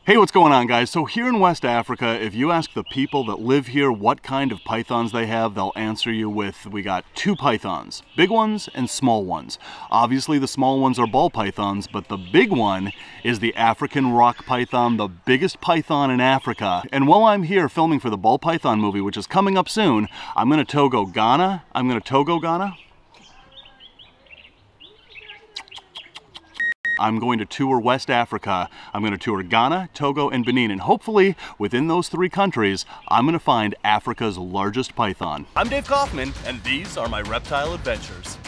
Hey, what's going on, guys? So here in West Africa, if you ask the people that live here what kind of pythons they have, they'll answer you with, we got two pythons, big ones and small ones. Obviously the small ones are ball pythons, but the big one is the African rock python, the biggest python in Africa. And while I'm here filming for the ball python movie, which is coming up soon, I'm gonna Togo Ghana. I'm going to tour West Africa. I'm going to tour Ghana, Togo, and Benin, and hopefully within those three countries, I'm going to find Africa's largest python. I'm Dāv Kaufman, and these are my reptile adventures.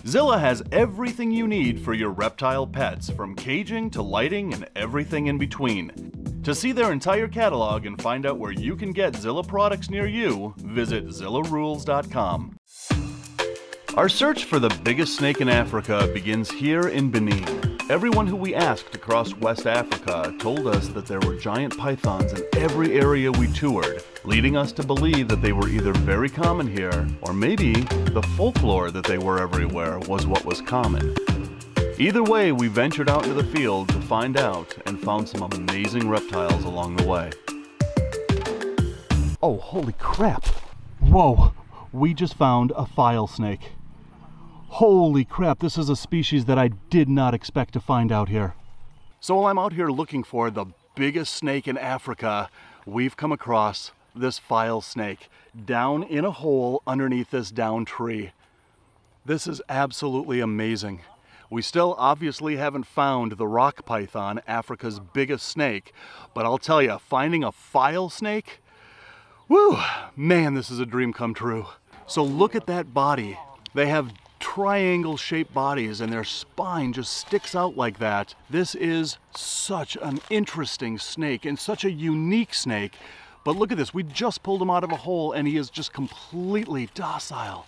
Zilla has everything you need for your reptile pets, from caging to lighting and everything in between. To see their entire catalog and find out where you can get Zilla products near you, visit zillarules.com. Our search for the biggest snake in Africa begins here in Benin. Everyone who we asked across West Africa told us that there were giant pythons in every area we toured, leading us to believe that they were either very common here, or maybe the folklore that they were everywhere was what was common. Either way, we ventured out into the field to find out and found some amazing reptiles along the way. Oh, holy crap! Whoa, we just found a file snake. Holy crap, this is a species that I did not expect to find out here. So while I'm out here looking for the biggest snake in Africa, we've come across this file snake down in a hole underneath this down tree. This is absolutely amazing. We still obviously haven't found the rock python, Africa's biggest snake, but I'll tell you, finding a file snake, woo, man, this is a dream come true. So look at that body. They have triangle-shaped bodies and their spine just sticks out like that. This is such an interesting snake and such a unique snake. But look at this, we just pulled him out of a hole and he is just completely docile.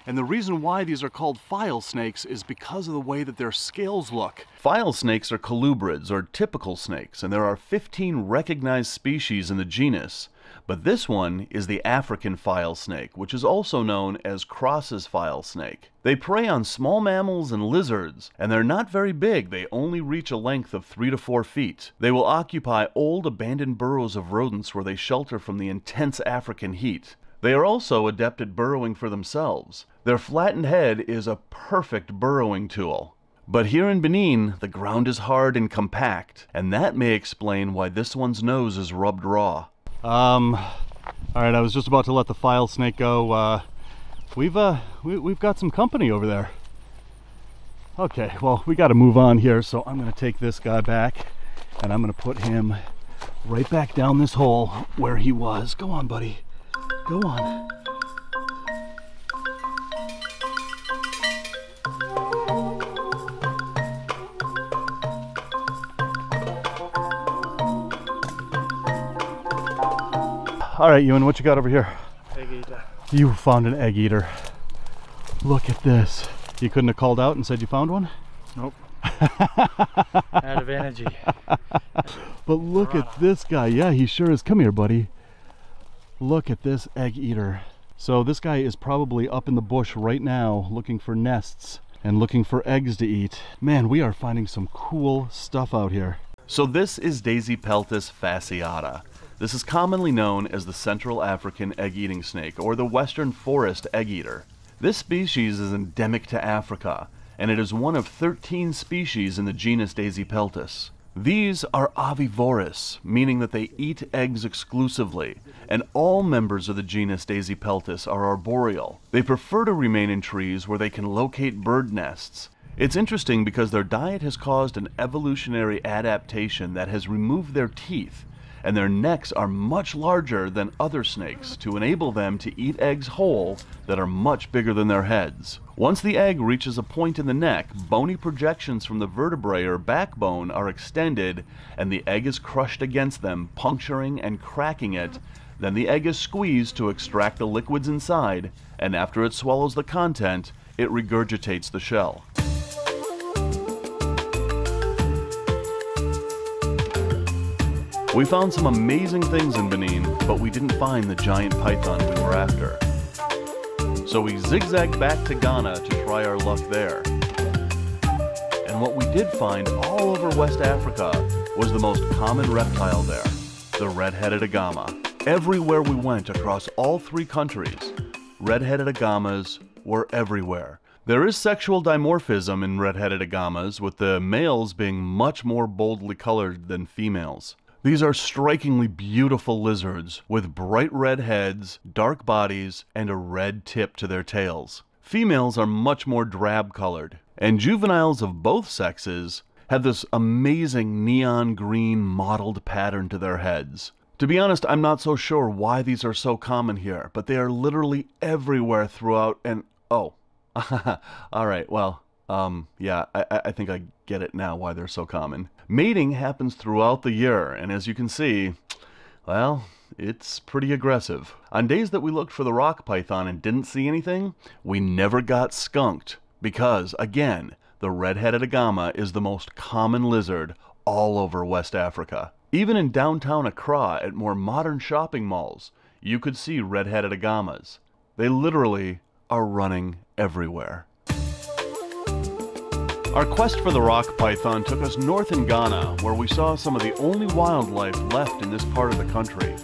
And the reason why these are called file snakes is because of the way that their scales look. File snakes are colubrids, or typical snakes, and there are 15 recognized species in the genus. But this one is the African file snake, which is also known as Cross's file snake. They prey on small mammals and lizards, and they're not very big. They only reach a length of 3 to 4 feet. They will occupy old abandoned burrows of rodents where they shelter from the intense African heat. They are also adept at burrowing for themselves. Their flattened head is a perfect burrowing tool. But here in Benin, the ground is hard and compact, and that may explain why this one's nose is rubbed raw. Alright, I was just about to let the file snake go. We've got some company over there. Okay, well, we gotta move on here, so I'm gonna take this guy back, and I'm gonna put him right back down this hole where he was. Go on, buddy. Go on. All right, Ewan, what you got over here? Egg eater. You found an egg eater. Look at this. You couldn't have called out and said you found one? Nope. Out of energy. But look at this guy. Yeah, he sure is. Come here, buddy. Look at this egg eater. So this guy is probably up in the bush right now looking for nests and looking for eggs to eat. Man, we are finding some cool stuff out here. So this is Daisy Peltus fasciata. This is commonly known as the Central African egg-eating snake, or the Western Forest egg-eater. This species is endemic to Africa, and it is one of 13 species in the genus Daisy Peltus. These are ovivorous, meaning that they eat eggs exclusively, and all members of the genus Daisy Peltus are arboreal. They prefer to remain in trees where they can locate bird nests. It's interesting because their diet has caused an evolutionary adaptation that has removed their teeth, and their necks are much larger than other snakes to enable them to eat eggs whole that are much bigger than their heads. Once the egg reaches a point in the neck, bony projections from the vertebrae or backbone are extended and the egg is crushed against them, puncturing and cracking it. Then the egg is squeezed to extract the liquids inside, and after it swallows the content, it regurgitates the shell. We found some amazing things in Benin, but we didn't find the giant python we were after. So we zigzagged back to Ghana to try our luck there. And what we did find all over West Africa was the most common reptile there, the red-headed Agama. Everywhere we went across all 3 countries, red-headed Agamas were everywhere. There is sexual dimorphism in red-headed Agamas, with the males being much more boldly colored than females. These are strikingly beautiful lizards with bright red heads, dark bodies, and a red tip to their tails. Females are much more drab-colored, and juveniles of both sexes have this amazing neon green mottled pattern to their heads. To be honest, I'm not so sure why these are so common here, but they are literally everywhere throughout, and oh, alright, well, yeah, I think I get it now why they're so common. Mating happens throughout the year, and as you can see, well, it's pretty aggressive. On days that we looked for the rock python and didn't see anything, we never got skunked, because, again, the red-headed Agama is the most common lizard all over West Africa. Even in downtown Accra at more modern shopping malls, you could see red-headed Agamas. They literally are running everywhere. Our quest for the rock python took us north in Ghana, where we saw some of the only wildlife left in this part of the country.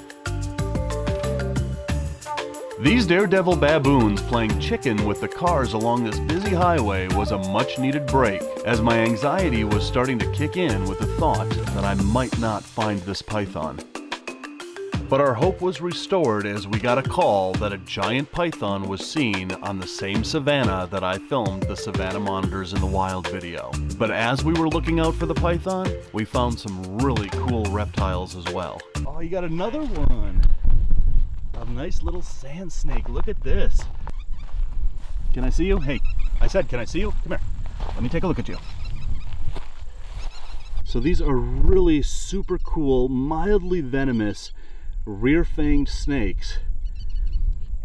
These daredevil baboons playing chicken with the cars along this busy highway was a much-needed break, as my anxiety was starting to kick in with the thought that I might not find this python. But our hope was restored as we got a call that a giant python was seen on the same savanna that I filmed the Savannah Monitors in the Wild video. But as we were looking out for the python, we found some really cool reptiles as well. Oh, you got another one! A nice little sand snake. Look at this. Can I see you? Hey, I said, can I see you? Come here. Let me take a look at you. So these are really super cool, mildly venomous, rear-fanged snakes.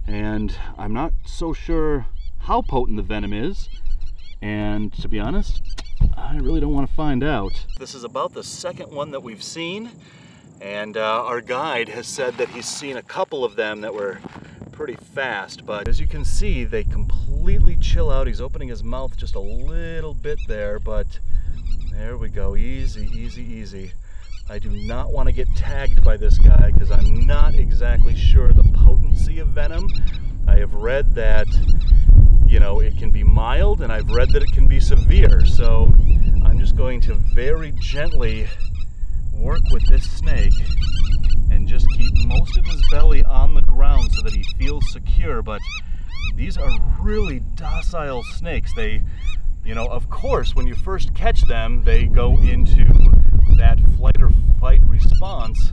And I'm not so sure how potent the venom is. And to be honest, I really don't want to find out. This is about the second one that we've seen. And our guide has said that he's seen a couple of them that were pretty fast, but as you can see, they completely chill out. He's opening his mouth just a little bit there, but there we go. Easy, easy, easy. I do not want to get tagged by this guy because I'm not exactly sure the potency of venom. I have read that, you know, it can be mild, and I've read that it can be severe. So I'm just going to very gently work with this snake and just keep most of his belly on the ground so that he feels secure. But these are really docile snakes. They, you know, of course, when you first catch them, they go into that flight or fight response,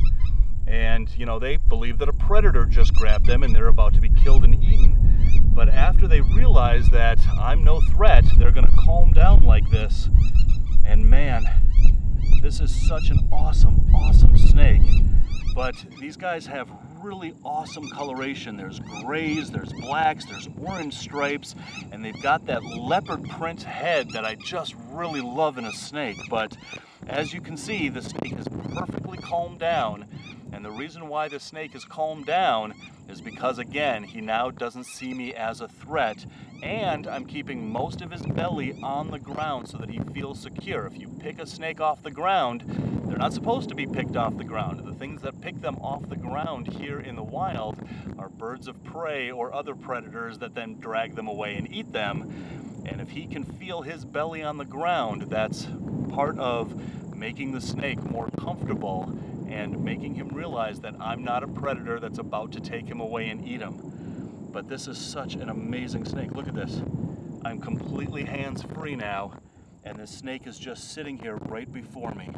and, you know, they believe that a predator just grabbed them and they're about to be killed and eaten. But after they realize that I'm no threat, they're going to calm down like this. And man, this is such an awesome, awesome snake. But these guys have really awesome coloration. There's grays, there's blacks, there's orange stripes, and they've got that leopard print head that I just really love in a snake. But as you can see, the snake is perfectly calmed down. And the reason why the snake is calmed down is because, again, he now doesn't see me as a threat, and I'm keeping most of his belly on the ground so that he feels secure. If you pick a snake off the ground, they're not supposed to be picked off the ground. The things that pick them off the ground here in the wild are birds of prey or other predators that then drag them away and eat them. And if he can feel his belly on the ground, that's part of making the snake more comfortable and making him realize that I'm not a predator that's about to take him away and eat him. But this is such an amazing snake. Look at this. I'm completely hands-free now, and this snake is just sitting here right before me.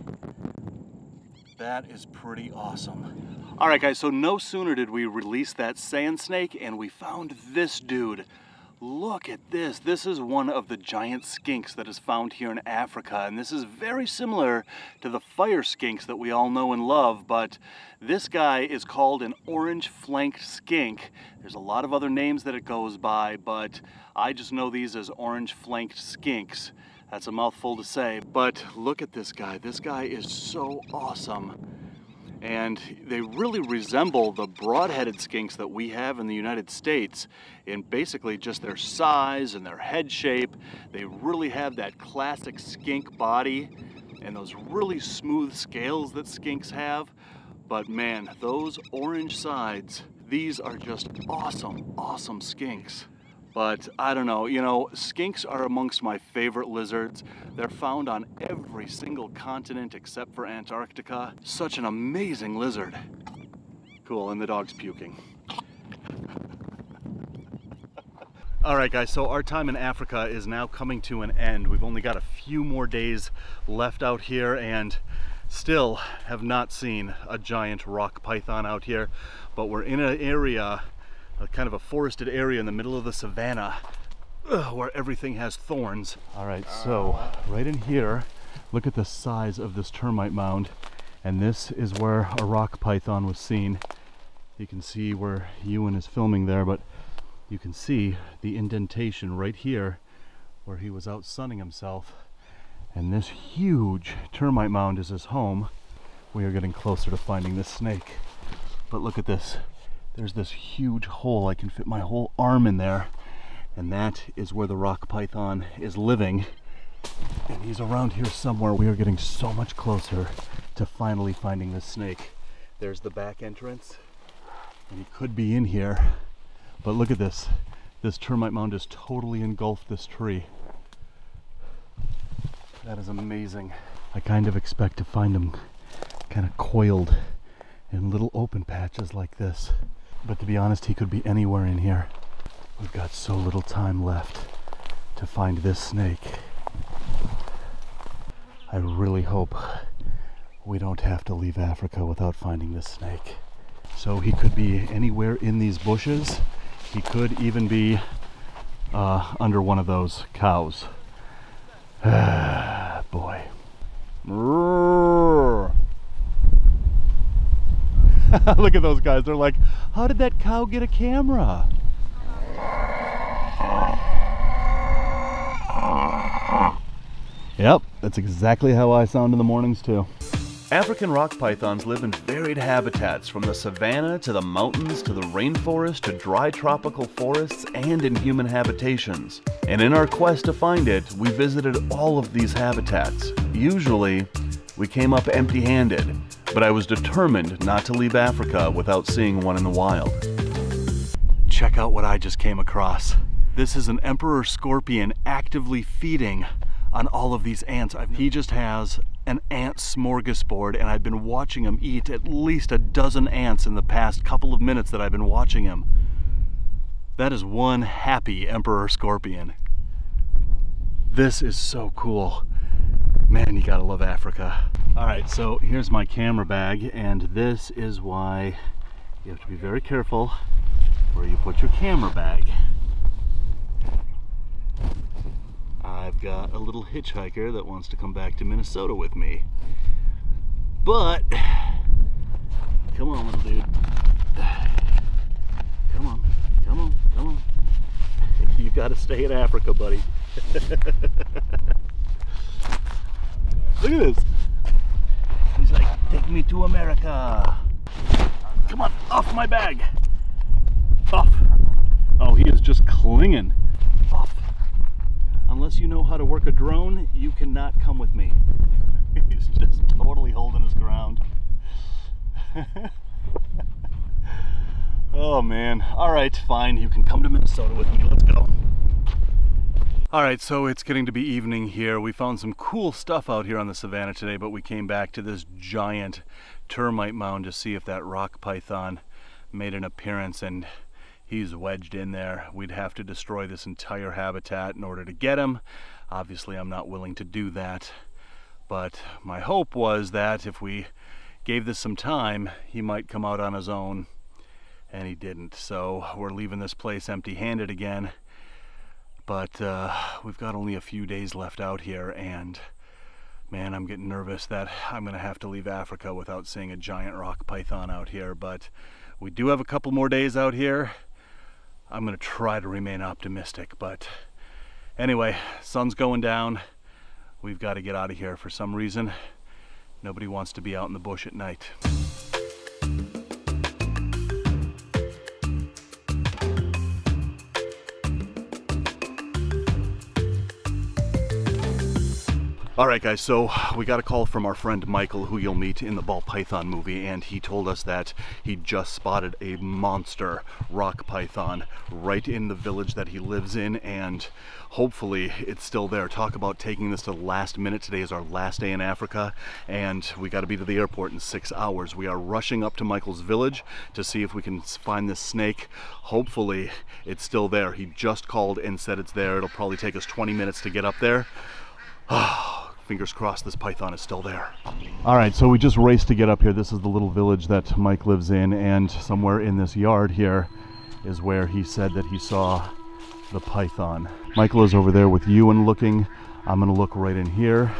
That is pretty awesome. All right, guys, so no sooner did we release that sand snake, and we found this dude. Look at this. This is one of the giant skinks that is found here in Africa, and this is very similar to the fire skinks that we all know and love, but this guy is called an orange-flanked skink. There's a lot of other names that it goes by, but I just know these as orange-flanked skinks. That's a mouthful to say, but look at this guy. This guy is so awesome. And they really resemble the broad-headed skinks that we have in the United States in basically just their size and their head shape. They really have that classic skink body and those really smooth scales that skinks have. But man, those orange sides, these are just awesome, awesome skinks. But I don't know, you know, skinks are amongst my favorite lizards. They're found on every single continent except for Antarctica. Such an amazing lizard. Cool, and the dog's puking. All right, guys, so our time in Africa is now coming to an end. We've only got a few more days left out here and still have not seen a giant rock python out here, but we're in an area, a kind of a forested area in the middle of the savannah where everything has thorns. All right, so right in here, look at the size of this termite mound, and this is where a rock python was seen. You can see where Ewan is filming there, but you can see the indentation right here where he was out sunning himself. And this huge termite mound is his home. We are getting closer to finding this snake. But look at this. There's this huge hole. I can fit my whole arm in there. And that is where the rock python is living. And he's around here somewhere. We are getting so much closer to finally finding this snake. There's the back entrance. And he could be in here. But look at this. This termite mound has totally engulfed this tree. That is amazing. I kind of expect to find him kind of coiled in little open patches like this. But to be honest, he could be anywhere in here. We've got so little time left to find this snake. I really hope we don't have to leave Africa without finding this snake. So he could be anywhere in these bushes. He could even be under one of those cows. Boy. Look at those guys. They're like, how did that cow get a camera? Yep, that's exactly how I sound in the mornings too. African rock pythons live in varied habitats, from the savanna to the mountains to the rainforest to dry tropical forests and in human habitations. And in our quest to find it, we visited all of these habitats. Usually, we came up empty-handed, but I was determined not to leave Africa without seeing one in the wild. Check out what I just came across. This is an emperor scorpion actively feeding on all of these ants. He just has an ant smorgasbord, and I've been watching him eat at least a dozen ants in the past couple of minutes that I've been watching him. That is one happy emperor scorpion. This is so cool. Man, you gotta love Africa. All right, so here's my camera bag, and this is why you have to be very careful where you put your camera bag. I've got a little hitchhiker that wants to come back to Minnesota with me. But, come on, little dude. Come on, come on, come on. You gotta stay in Africa, buddy. Look at this. He's like, take me to America. Come on, off my bag. Off. Oh, he is just clinging. Off. Unless you know how to work a drone, you cannot come with me. He's just totally holding his ground. Oh man. All right, fine. You can come to Minnesota with me. Let's go. All right, so it's getting to be evening here. We found some cool stuff out here on the savannah today, but we came back to this giant termite mound to see if that rock python made an appearance, and he's wedged in there. We'd have to destroy this entire habitat in order to get him. Obviously, I'm not willing to do that, but my hope was that if we gave this some time, he might come out on his own, and he didn't. So we're leaving this place empty-handed again. But we've got only a few days left out here, and man, I'm getting nervous that I'm gonna have to leave Africa without seeing a giant rock python out here. But we do have a couple more days out here. I'm gonna try to remain optimistic, but anyway, sun's going down. We've got to get out of here for some reason. Nobody wants to be out in the bush at night. All right, guys, so we got a call from our friend Michael, who you'll meet in the ball python movie, and he told us that he just spotted a monster rock python right in the village that he lives in, and hopefully it's still there. Talk about taking this to the last minute. Today is our last day in Africa, and we got to be to the airport in 6 hours. We are rushing up to Michael's village to see if we can find this snake. Hopefully it's still there. He just called and said it's there. It'll probably take us 20 minutes to get up there. Fingers crossed this python is still there. All right, so we just raced to get up here. This is the little village that Mike lives in, and somewhere in this yard here is where he said that he saw the python. Michael is over there with you and looking. I'm gonna look right in here.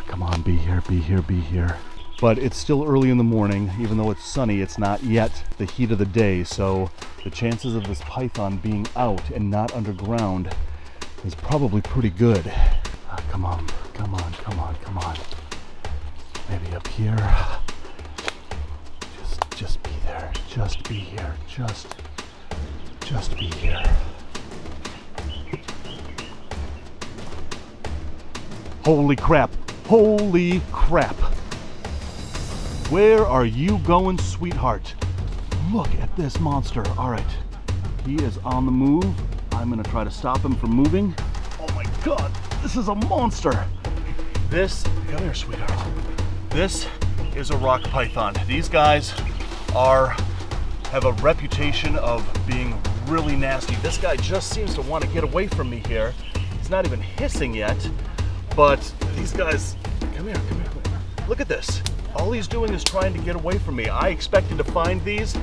Come on, be here, be here, be here. But it's still early in the morning. Even though it's sunny, it's not yet the heat of the day, so the chances of this python being out and not underground is probably pretty good. Come on, come on, come on, come on. Maybe up here. Just be there. Just be here. Just be here. Holy crap. Holy crap. Where are you going, sweetheart? Look at this monster. All right. He is on the move. I'm gonna try to stop him from moving. Oh my God. This is a monster. Come here, sweetheart. This is a rock python. These guys have a reputation of being really nasty. This guy just seems to want to get away from me here. He's not even hissing yet, but these guys, come here, come here, come here. Look at this. All he's doing is trying to get away from me. I expected to find these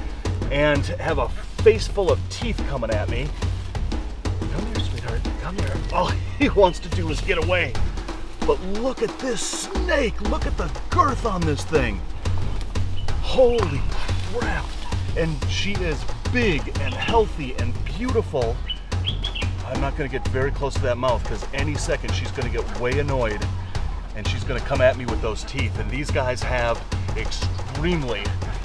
and have a face full of teeth coming at me. Come here, sweetheart, come here. All he wants to do is get away. But look at this snake. Look at the girth on this thing. Holy crap. And she is big and healthy and beautiful. I'm not gonna get very close to that mouth because any second she's gonna get way annoyed and she's gonna come at me with those teeth. And these guys have extremely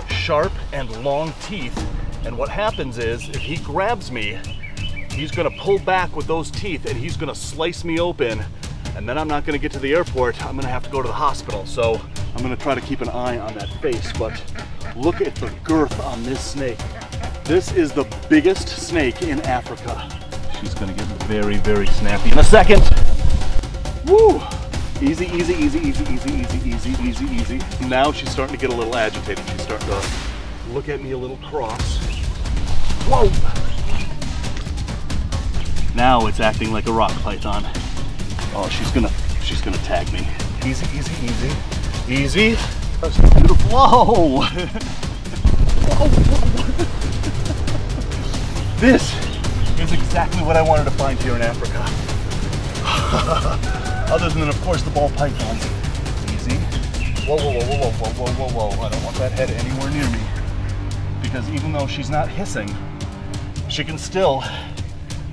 sharp and long teeth. And what happens is if he grabs me, he's gonna pull back with those teeth and he's gonna slice me open, and then I'm not gonna get to the airport. I'm gonna have to go to the hospital. So I'm gonna try to keep an eye on that face, but look at the girth on this snake. This is the biggest snake in Africa. She's gonna get very, very snappy in a second. Woo! Easy, easy, easy, easy, easy, easy, easy, easy, easy. Now she's starting to get a little agitated. She's starting to look at me a little cross. Whoa! Now it's acting like a rock python. Oh, she's gonna tag me. Easy, easy, easy, easy. That's beautiful. Whoa! Whoa! This is exactly what I wanted to find here in Africa. Other than, of course, the ball pythons. Easy. Whoa, whoa, whoa, whoa, whoa, whoa, whoa, whoa! I don't want that head anywhere near me, because even though she's not hissing, she can still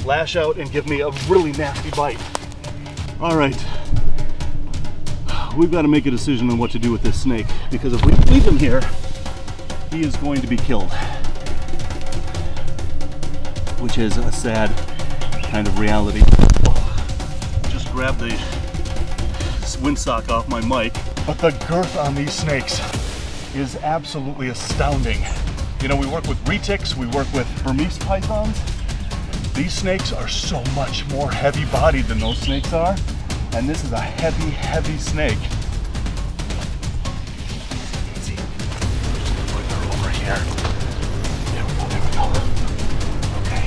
lash out and give me a really nasty bite. All right, we've got to make a decision on what to do with this snake, because if we leave him here, he is going to be killed, which is a sad kind of reality. Just grab the windsock off my mic, but the girth on these snakes is absolutely astounding. You know, we work with retics, we work with Burmese pythons. These snakes are so much more heavy-bodied than those snakes are, and this is a heavy, heavy snake. Easy. Put her over here. There we go, there we go. Okay.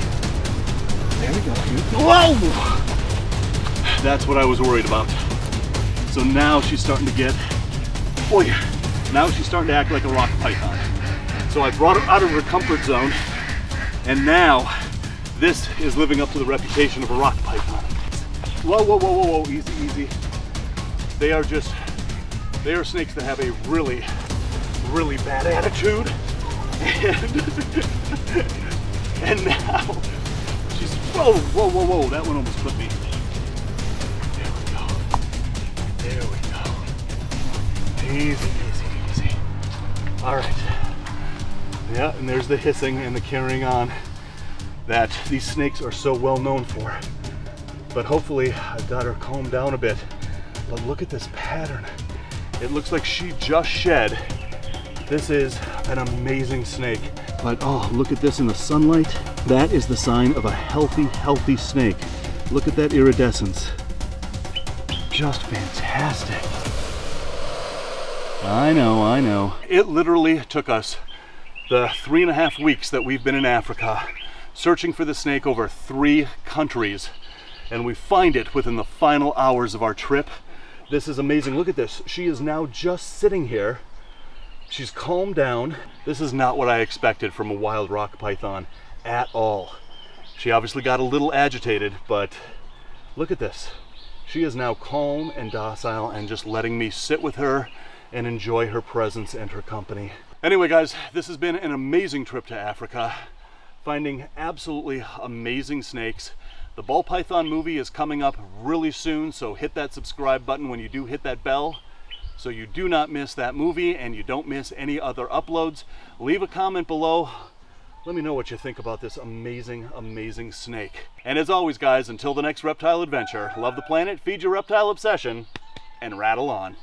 There we go. Whoa! That's what I was worried about. So now she's starting to get, boy, now she's starting to act like a rock python. So I brought her out of her comfort zone, and now this is living up to the reputation of a rock python. Whoa, whoa, whoa, whoa, whoa, easy, easy. They are snakes that have a really, really bad attitude. And now she's, whoa, whoa, whoa, whoa, that one almost clipped me. There we go. There we go. Easy, easy, easy. All right. Yeah, and there's the hissing and the carrying on that these snakes are so well known for. But hopefully I've got her calmed down a bit. But look at this pattern. It looks like she just shed. This is an amazing snake. But oh, look at this in the sunlight. That is the sign of a healthy snake. Look at that iridescence. Just fantastic. I know. It literally took us the 3.5 weeks that we've been in Africa searching for the snake over 3 countries, and we find it within the final hours of our trip. This is amazing. Look at this. She is now just sitting here. She's calmed down. This is not what I expected from a wild rock python at all. She obviously got a little agitated, but look at this. She is now calm and docile and just letting me sit with her and enjoy her presence and her company. Anyway guys, this has been an amazing trip to Africa, finding absolutely amazing snakes. The ball python movie is coming up really soon, so hit that subscribe button when you do hit that bell so you do not miss that movie and you don't miss any other uploads. Leave a comment below. Let me know what you think about this amazing snake. And as always guys, until the next reptile adventure, love the planet, feed your reptile obsession, and rattle on.